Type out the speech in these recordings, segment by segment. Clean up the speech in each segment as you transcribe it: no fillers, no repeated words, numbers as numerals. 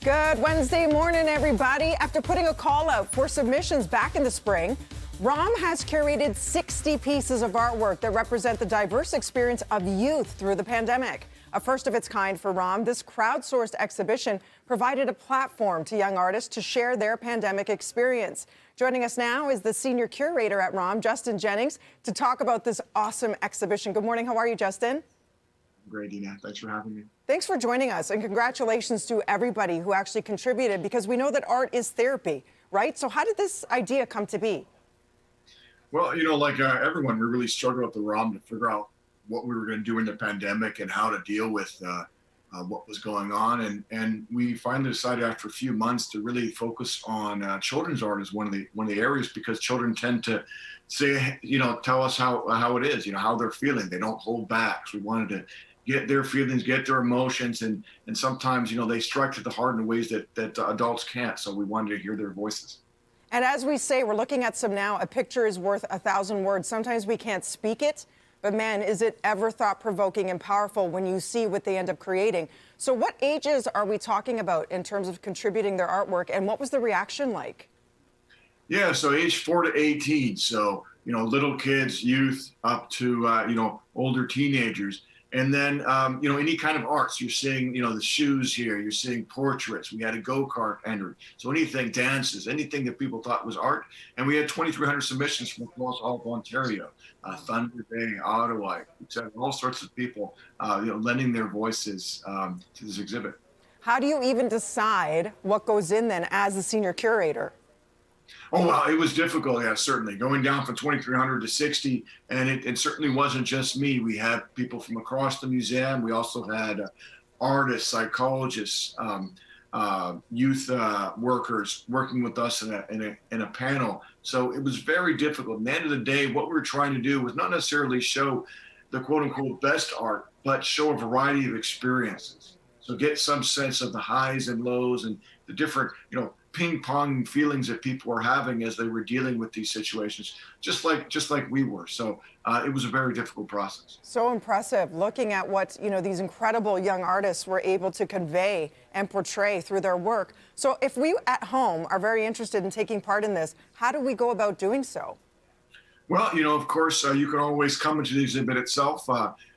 Good Wednesday morning, everybody. After putting a call out for submissions back in the spring, ROM has curated 60 pieces of artwork that represent the diverse experience of youth through the pandemic. A first of its kind for ROM, this crowdsourced exhibition provided a platform to young artists to share their pandemic experience. Joining us now is the senior curator at ROM, Jennings, to talk about this awesome exhibition. Good morning. How are you, Justin? Great, Dina. Thanks for having me. Thanks for joining us, and congratulations to everybody who actually contributed, because we know that art is therapy, right? So how did this idea come to be? Well, like everyone, we really struggled at the ROM to figure out what we were going to do in the pandemic and how to deal with what was going on. And we finally decided after a few months to really focus on children's art as one of the areas, because children tend to say, tell us how it is, how they're feeling. They don't hold back. So we wanted to get their feelings, get their emotions, and sometimes, they strike to the heart in ways that adults can't. So we wanted to hear their voices. And as we say, we're looking at some now, a picture is worth 1,000 words. Sometimes we can't speak it, but man, is it ever thought-provoking and powerful when you see what they end up creating. So what ages are we talking about in terms of contributing their artwork, and what was the reaction like? Yeah, so age 4 to 18. So, little kids, youth, up to, older teenagers. And then, any kind of arts. You're seeing, the shoes here. You're seeing portraits. We had a go-kart entered. So anything, dances, anything that people thought was art. And we had 2,300 submissions from across all of Ontario, Thunder Bay, Ottawa, etc. All sorts of people, lending their voices to this exhibit. How do you even decide what goes in then as the senior curator? Oh, well, it was difficult, yeah, certainly. Going down from 2,300 to 60, and it certainly wasn't just me. We had people from across the museum. We also had artists, psychologists, youth workers working with us in a panel. So it was very difficult. At the end of the day, what we were trying to do was not necessarily show the quote-unquote best art, but show a variety of experiences. So get some sense of the highs and lows and the different, ping-pong feelings that people were having as they were dealing with these situations, just like we were. So it was a very difficult process. So impressive, looking at what these incredible young artists were able to convey and portray through their work. So if we at home are very interested in taking part in this, how do we go about doing so? Well, of course, you can always come into the exhibit itself.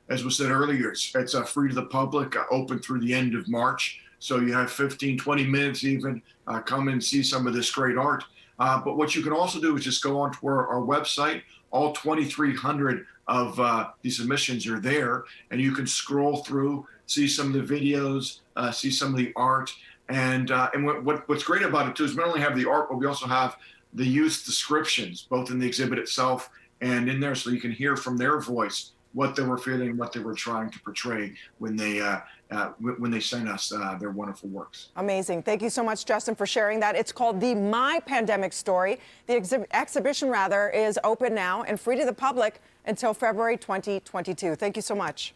As was said earlier, it's free to the public, open through the end of March. So you have 15, 20 minutes even, come and see some of this great art. But what you can also do is just go onto our website. All 2,300 of these submissions are there, and you can scroll through, see some of the videos, see some of the art. And what's great about it too is we not only have the art, but we also have the youth descriptions, both in the exhibit itself and in there, so you can hear from their voice what they were feeling, what they were trying to portray when they sent us their wonderful works. Amazing. Thank you so much, Justin, for sharing that. It's called the My Pandemic Story. The exhibition, is open now and free to the public until February 2022. Thank you so much.